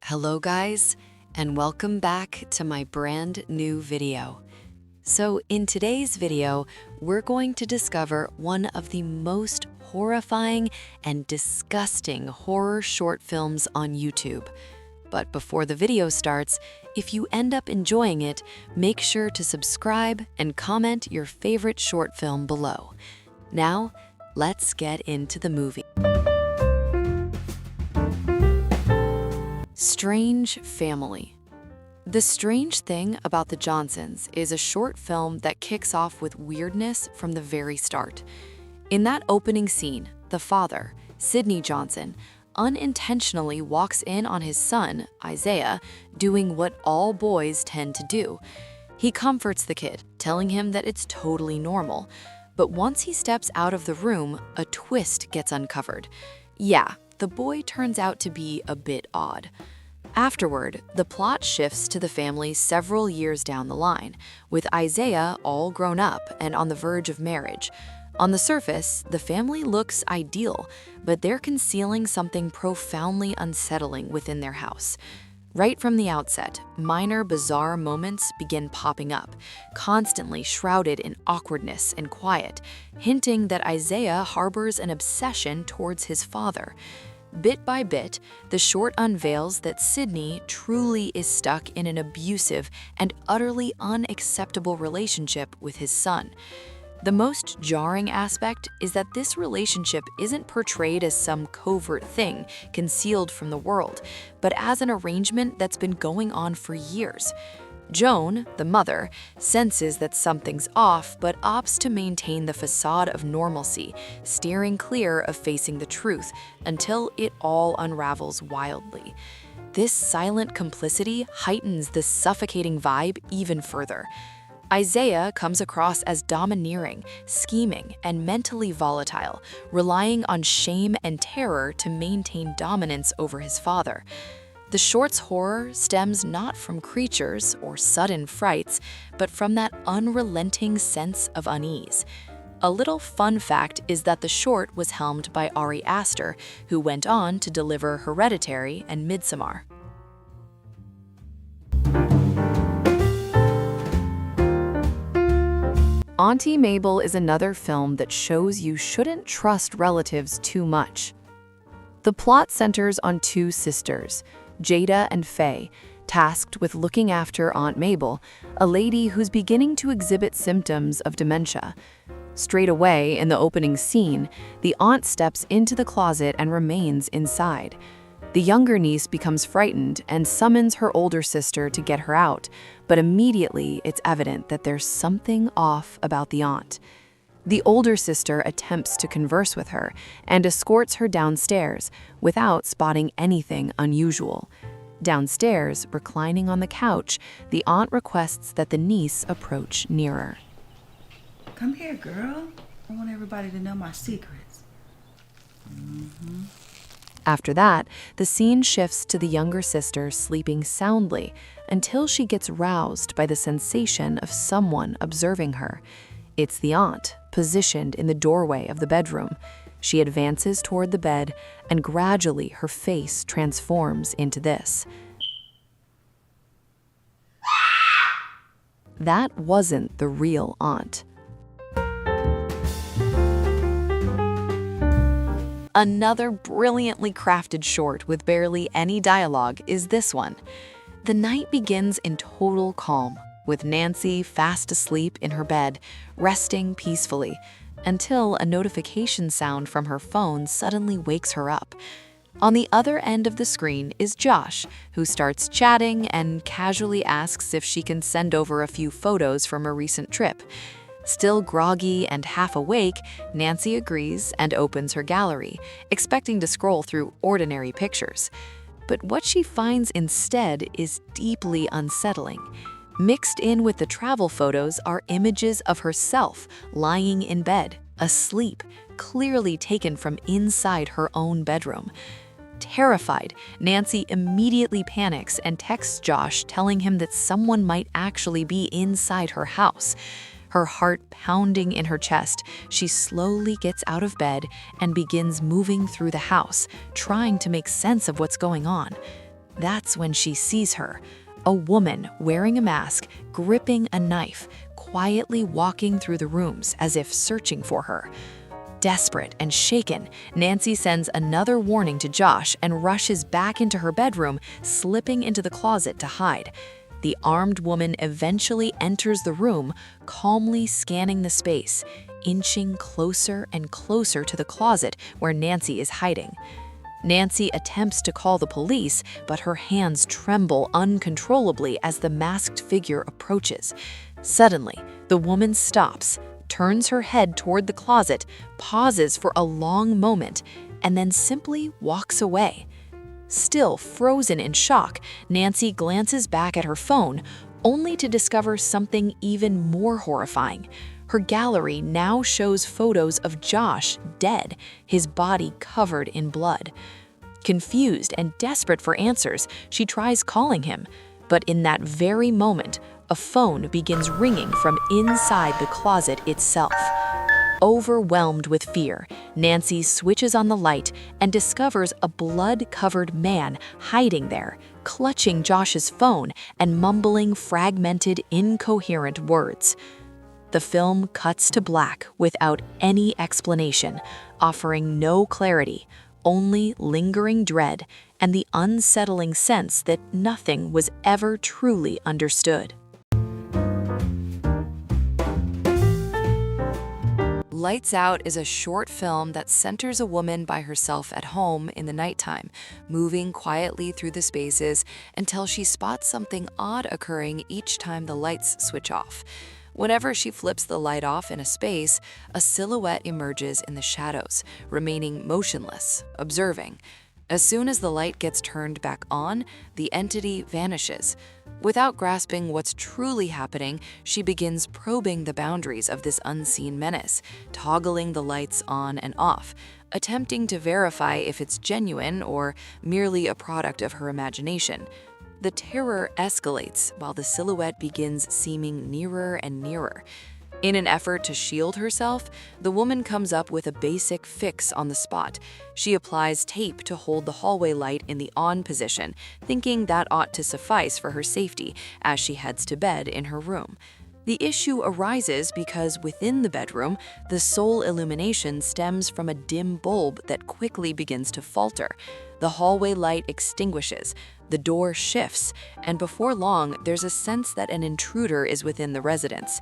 Hello guys, and welcome back to my brand new video. So in today's video, we're going to discover one of the most horrifying and disgusting horror short films on YouTube. But before the video starts, if you end up enjoying it, make sure to subscribe and comment your favorite short film below. Now, let's get into the movie. Strange Family. The Strange Thing About the Johnsons is a short film that kicks off with weirdness from the very start. In that opening scene, the father, Sidney Johnson, unintentionally walks in on his son, Isaiah, doing what all boys tend to do. He comforts the kid, telling him that it's totally normal. But once he steps out of the room, a twist gets uncovered. Yeah, the boy turns out to be a bit odd. Afterward, the plot shifts to the family several years down the line, with Isaiah all grown up and on the verge of marriage. On the surface, the family looks ideal, but they're concealing something profoundly unsettling within their house. Right from the outset, minor bizarre moments begin popping up, constantly shrouded in awkwardness and quiet, hinting that Isaiah harbors an obsession towards his father. Bit by bit, the short unveils that Sidney truly is stuck in an abusive and utterly unacceptable relationship with his son. The most jarring aspect is that this relationship isn't portrayed as some covert thing concealed from the world, but as an arrangement that's been going on for years. Joan, the mother, senses that something's off but opts to maintain the facade of normalcy, steering clear of facing the truth until it all unravels wildly. This silent complicity heightens the suffocating vibe even further. Isaiah comes across as domineering, scheming, and mentally volatile, relying on shame and terror to maintain dominance over his father. The short's horror stems not from creatures or sudden frights, but from that unrelenting sense of unease. A little fun fact is that the short was helmed by Ari Aster, who went on to deliver Hereditary and Midsommar. Aunty Mabel is another film that shows you shouldn't trust relatives too much. The plot centers on two sisters, Jada and Faye, tasked with looking after Aunt Mabel, a lady who's beginning to exhibit symptoms of dementia. Straight away, in the opening scene, the aunt steps into the closet and remains inside. The younger niece becomes frightened and summons her older sister to get her out, but immediately it's evident that there's something off about the aunt. The older sister attempts to converse with her and escorts her downstairs without spotting anything unusual. Downstairs, reclining on the couch, the aunt requests that the niece approach nearer. Come here, girl. I want everybody to know my secrets. After that, the scene shifts to the younger sister sleeping soundly until she gets roused by the sensation of someone observing her. It's the aunt, positioned in the doorway of the bedroom. She advances toward the bed, and gradually her face transforms into this. That wasn't the real aunt. Another brilliantly crafted short with barely any dialogue is this one. The night begins in total calm, with Nancy fast asleep in her bed, resting peacefully, until a notification sound from her phone suddenly wakes her up. On the other end of the screen is Josh, who starts chatting and casually asks if she can send over a few photos from a recent trip. Still groggy and half awake, Nancy agrees and opens her gallery, expecting to scroll through ordinary pictures. But what she finds instead is deeply unsettling. Mixed in with the travel photos are images of herself lying in bed, asleep, clearly taken from inside her own bedroom. Terrified, Nancy immediately panics and texts Josh, telling him that someone might actually be inside her house. Her heart pounding in her chest, she slowly gets out of bed and begins moving through the house, trying to make sense of what's going on. That's when she sees her, a woman wearing a mask, gripping a knife, quietly walking through the rooms as if searching for her. Desperate and shaken, Nancy sends another warning to Josh and rushes back into her bedroom, slipping into the closet to hide. The armed woman eventually enters the room, calmly scanning the space, inching closer and closer to the closet where Nancy is hiding. Nancy attempts to call the police, but her hands tremble uncontrollably as the masked figure approaches. Suddenly, the woman stops, turns her head toward the closet, pauses for a long moment, and then simply walks away. Still frozen in shock, Nancy glances back at her phone, only to discover something even more horrifying. Her gallery now shows photos of Josh dead, his body covered in blood. Confused and desperate for answers, she tries calling him, but in that very moment, a phone begins ringing from inside the closet itself. Overwhelmed with fear, Nancy switches on the light and discovers a blood-covered man hiding there, clutching Josh's phone and mumbling fragmented, incoherent words. The film cuts to black without any explanation, offering no clarity, only lingering dread and the unsettling sense that nothing was ever truly understood. Lights Out is a short film that centers a woman by herself at home in the nighttime, moving quietly through the spaces until she spots something odd occurring each time the lights switch off. Whenever she flips the light off in a space, a silhouette emerges in the shadows, remaining motionless, observing. As soon as the light gets turned back on, the entity vanishes. Without grasping what's truly happening, she begins probing the boundaries of this unseen menace, toggling the lights on and off, attempting to verify if it's genuine or merely a product of her imagination. The terror escalates while the silhouette begins seeming nearer and nearer. In an effort to shield herself, the woman comes up with a basic fix on the spot. She applies tape to hold the hallway light in the on position, thinking that ought to suffice for her safety as she heads to bed in her room. The issue arises because within the bedroom, the sole illumination stems from a dim bulb that quickly begins to falter. The hallway light extinguishes, the door shifts, and before long, there's a sense that an intruder is within the residence.